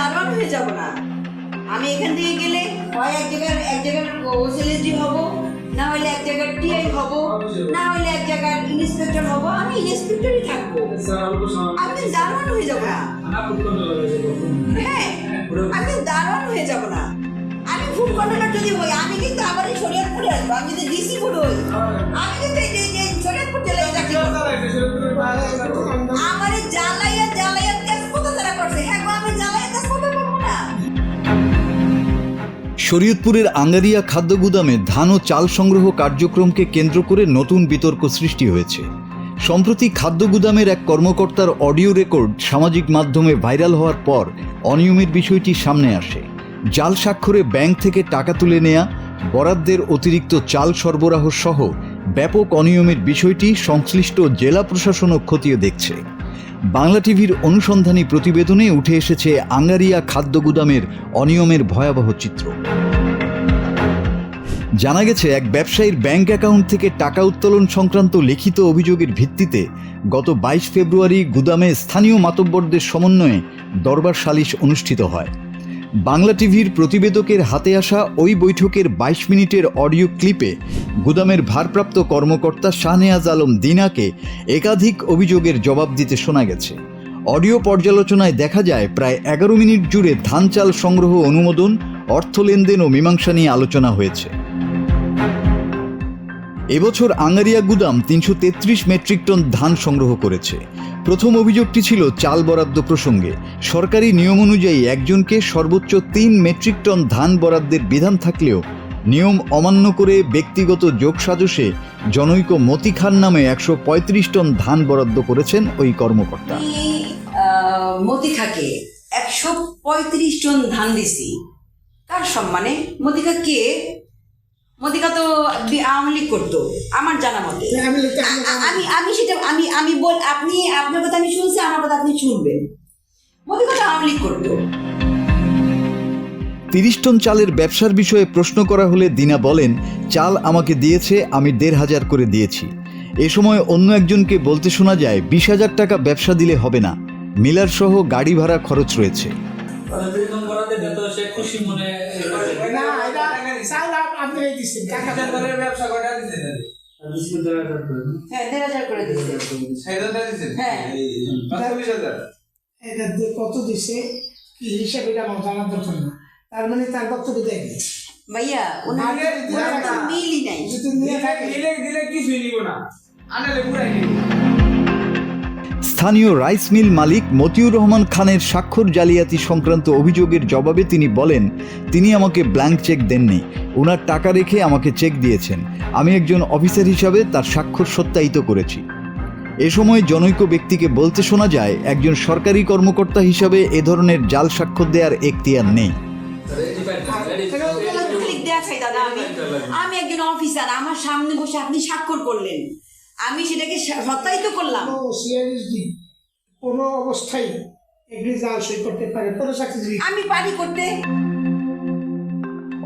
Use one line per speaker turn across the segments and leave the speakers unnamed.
দারোয়ান হয়ে যাব না। আমি এখান থেকে গেলে হয় এক জায়গার ওসিএলএসডি হব, না হলে এক জায়গার টিআই হব, না হলে এক জায়গার ইন্সপেক্টর হব। আমি ইন্সপেক্টরই থাকবো, আমি দারোয়ান হয়ে যাব না। হ্যাঁ, আমি দারোয়ান হয়ে যাব না। আমি ফুড কন্ট্রোলার যদি হই, আমি কিন্তু আবার এই শরীয়তপুরে আসবো। আমি যদি ডিসি ফুড হই, আমি কিন্তু এই শরীয়তপুর জেলায় চাকরি করবো। আমার এই জ্বালাইয়া কাজ কত তারা করছে। হ্যাঁ গো, আমি জ্বালাইয়া কাজ কত করবো না।
শরীয়তপুরের আঙ্গারিয়া খাদ্য গুদামে ধান ও চাল সংগ্রহ কার্যক্রমকে কেন্দ্র করে নতুন বিতর্ক সৃষ্টি হয়েছে। সম্প্রতি খাদ্য গুদামের এক কর্মকর্তার অডিও রেকর্ড সামাজিক মাধ্যমে ভাইরাল হওয়ার পর অনিয়মের বিষয়টি সামনে আসে। জাল স্বাক্ষরে ব্যাংক থেকে টাকা তুলে নেয়া, বরাদ্দের অতিরিক্ত চাল সরবরাহ সহ ব্যাপক অনিয়মের বিষয়টি সংশ্লিষ্ট জেলা প্রশাসনও খতিয়ে দেখছে। বাংলা টিভির অনুসন্ধানী প্রতিবেদনে উঠে এসেছে আঙ্গারিয়া খাদ্য গুদামের অনিয়মের ভয়াবহ চিত্র। জানা গেছে, এক ব্যবসায়ীর ব্যাংক অ্যাকাউন্ট থেকে টাকা উত্তোলন সংক্রান্ত লিখিত অভিযোগের ভিত্তিতে গত 22 ফেব্রুয়ারি গুদামে স্থানীয় মাতব্বরদের সমন্বয়ে দরবার সালিশ অনুষ্ঠিত হয়। বাংলা টিভির প্রতিবেদকের হাতে আসা ওই বৈঠকের 22 মিনিটের অডিও ক্লিপে গুদামের ভারপ্রাপ্ত কর্মকর্তা শাহনেয়াজ আলম দিনাকে একাধিক অভিযোগের জবাব দিতে শোনা গেছে। অডিও পর্যালোচনায় দেখা যায়, প্রায় 11 মিনিট জুড়ে ধান চাল সংগ্রহ অনুমোদন, অর্থ লেনদেন ও মীমাংসা নিয়ে আলোচনা হয়েছে। এবছর আঙ্গারিয়া গুদাম 333 মেট্রিক টন ধান সংগ্রহ করেছে। প্রথম অভিযোগটি ছিল চাল বরাদ্দ প্রসঙ্গে। সরকারি নিয়ম অনুযায়ী একজনকে সর্বোচ্চ 3 মেট্রিক টন ধান বরাদ্দের বিধান থাকলেও নিয়ম অমান্য করে ব্যক্তিগত যোগসাজশে জনৈক মতি খান নামে 135 টন ধান বরাদ্দ করেছেন ওই কর্মকর্তা।
মতিখাকে 135 টন ধান দিছি। কার সম্মানে? মতিখা কে? মতিকা তো আওয়ামী লীগ করতো আমার জানা মতে। আমি সেটা আমি বল, আপনি আপনার কথা আমি শুনছি, আমার কথা আপনি শুনবেন। মতিকা তো আওয়ামী লীগ করতো।
30 টন চালের ব্যবসার বিষয়ে প্রশ্ন করা হলে দিনা বলেন, চাল আমাকে দিয়েছে, আমি 1,500 করে দিয়েছি। এ সময় অন্য একজনকে বলতে শোনা যায়, 20,000 টাকা ব্যবসা দিলে হবে না, মিলার সহ গাড়ি ভাড়া খরচ রয়েছে।
কত দিছে কি হিসাবে আমার জানার দরকার না। তার মানে তার বক্তব্য দেখবে
ভাইয়া, মিলই নাই।
স্থানীয় রাইস মিল মালিক মতিউর রহমান খানের স্বাক্ষর জালিয়াতি সংক্রান্ত অভিযোগের জবাবে তিনি বলেন, তিনি আমাকে ব্ল্যাঙ্ক চেক দেননি, ওনার টাকা রেখে আমাকে চেক দিয়েছেন। আমি একজন অফিসার হিসাবে তার স্বাক্ষর সত্যায়িত করেছি। এ সময় জনৈক ব্যক্তিকে বলতে শোনা যায়, একজন সরকারি কর্মকর্তা হিসাবে এ ধরনের জাল স্বাক্ষর দেওয়ার এখতিয়ার নেই।
আমি একজন অফিসার, আমার সামনে বসে আপনি স্বাক্ষর করলেন, আমি সেটাকে সত্যায়িত করলাম।
কোনো অবস্থায় এগ্রি জাল সই করতে পারে, কোনো চাকরি
আমি পারি করতে।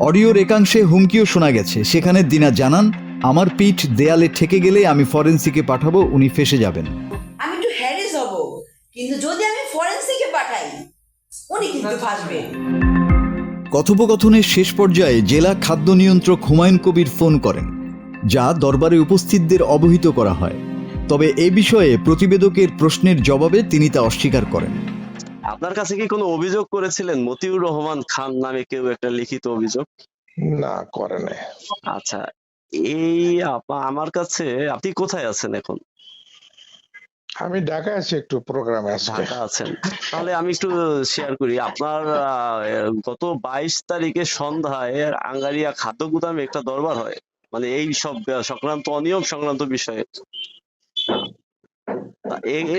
অডিওর একাংশে হুমকিও শোনা গেছে। সেখানে দিনা জানান, আমার পিঠ দেয়ালে ঠেকে গেলে আমি ফরেন্সিকে পাঠাবো, উনি ফেসে যাবেন।
আমি একটু হ্যারেস হব, কিন্তু যদি আমি ফরেন্সিকে পাঠাই উনি কিন্তু ফাঁসবেন।
কথোপকথনের শেষ পর্যায়ে জেলা খাদ্য নিয়ন্ত্রক হুমায়ুন কবির ফোন করেন, যা দরবারে উপস্থিতদের অবহিত করা হয়। তবে এ বিষয়ে প্রতিবেদকের প্রশ্নের জবাবে তিনি তা অস্বীকার করেন।
আপনার কাছে কি কোনো অভিযোগ করেছিলেন মতিউর রহমান খান নামে কেউ, একটা লিখিত অভিযোগ?
না, করে নাই।
আচ্ছা, এই আমার কাছে, আপনি কোথায় আছেন এখন?
আমি ঢাকায় আছি, একটু প্রোগ্রামে আছি।
ঢাকা আছেন? তাহলে আমি একটু শেয়ার করি। আপনার গত 22 তারিখে সন্ধ্যায় আঙ্গারিয়া খাদ্য গুদামে একটা দরবার হয়, মানে এই সব সংক্রান্ত অনিয়ম সংক্রান্ত বিষয়ে।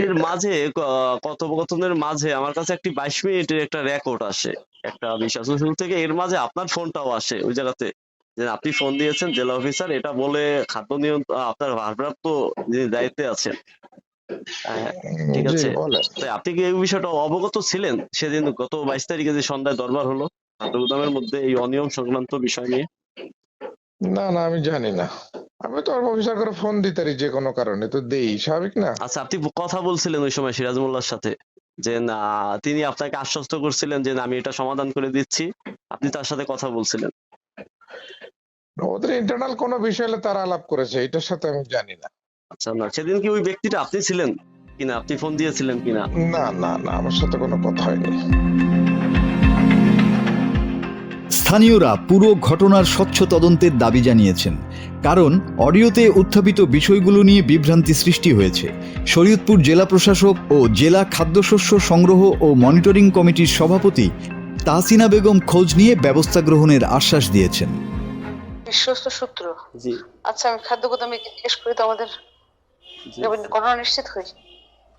এর মাঝে কথোপকথনের মাঝে আমার কাছে একটি 22 মিনিটের একটা রেকর্ড আসে, একটা বিষয় শুরু থেকে। এর মাঝে আপনার ফোনটাও আসে ওই জায়গাতে, যে আপনি ফোন দিয়েছেন জেলা অফিসার, এটা বলে খাদ্য নিয়ন্ত্রণ আপনার ভারপ্রাপ্ত যিনি দায়িত্বে আছেন। ঠিক আছে, তাই আপনি কি এই বিষয়টা অবগত ছিলেন সেদিন গত 22 তারিখে যে সন্ধ্যায় দরবার হলো খাদ্য গুদামের মধ্যে এই অনিয়ম সংক্রান্ত বিষয় নিয়ে?
না, আমি জানি না। আমি তো অফিসার করে ফোন দিতারি যে কোনো কারণে, তো দেই, স্বাভাবিক না?
আচ্ছা, আপনি কথা বলছিলেন ওই সময় সিরাজ মোল্লার সাথে? যে না, তিনি আপনাকে আশ্বস্ত করছিলেন যে না, আমি এটা সমাধান করে দিচ্ছি, আপনি তার সাথে কথা বলছিলেন?
ওদের ইন্টারনাল কোনো বিষয় হলে তারা আলাপ করেছে, এটার সাথে আমি জানি না।
আচ্ছা, না সেদিন কি ওই ব্যক্তিটা আপনি ছিলেন কিনা, আপনি ফোন দিয়েছিলেন কিনা?
না না না, আমার সাথে কোনো কথা হয়নি।
স্থানীয়রা পুরো ঘটনার স্বচ্ছ তদন্তের দাবি জানিয়েছেন, কারণ অডিওতে উত্থাপিত বিষয়গুলো নিয়ে বিভ্রান্তি সৃষ্টি হয়েছে। শরীয়তপুর জেলা প্রশাসক ও জেলা খাদ্যশস্য সংগ্রহ ও মনিটরিং কমিটির সভাপতি তাহসিনা বেগম খোঁজ নিয়ে ব্যবস্থা গ্রহণের আশ্বাস দিয়েছেন।
বিশ্বস্ত সূত্র।
জি
আচ্ছা, আমি খাদ্য গুদামে জিজ্ঞেস করি তো আমাদের
জি
ঘটনা নিশ্চিত হই।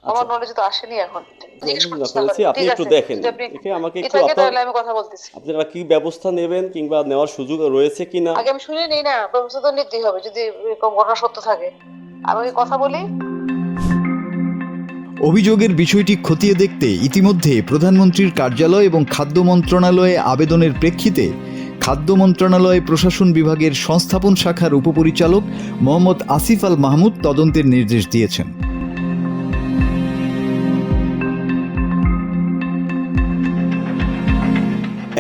আমার নলেজে তো আসেনি এখন। জিজ্ঞেস করছি
বলছি, আপনি
ঠিক
একটু
আছে,
দেখেন,
যদি আপনি
দেখে আমাকে একটু
থাকে
আপনার
তাহলে আমি কথা বলতেছি।
আপনারা কি ব্যবস্থা নেবেন কিংবা নেওয়ার সুযোগ রয়েছে কিনা।
আগে আমি শুনে নেই না, ব্যবস্থা তো নিতেই হবে যদি এরকম ঘটনা সত্য থাকে। আমি কথা বলি।
অভিযোগের বিষয়টি খতিয়ে দেখতে ইতিমধ্যে প্রধানমন্ত্রীর কার্যালয় এবং খাদ্য মন্ত্রণালয়ে আবেদনের প্রেক্ষিতে খাদ্য মন্ত্রণালয় প্রশাসন বিভাগের সংস্থাপন শাখার উপপরিচালক মোহাম্মদ আসিফ আল মাহমুদ তদন্তের নির্দেশ দিয়েছেন।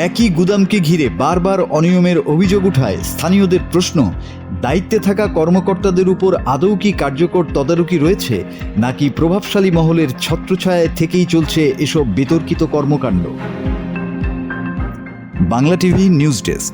একই গুদামকে ঘিরে বারবার অনিয়মের অভিযোগ উঠায় স্থানীয়দের প্রশ্ন, দায়িত্বে থাকা কর্মকর্তাদের উপর আদৌ কি কার্যকর তদারকি রয়েছে, নাকি প্রভাবশালী মহলের ছত্রছায়ায় থেকেই চলছে এসব বিতর্কিত কর্মকাণ্ড। Bangla TV news desk.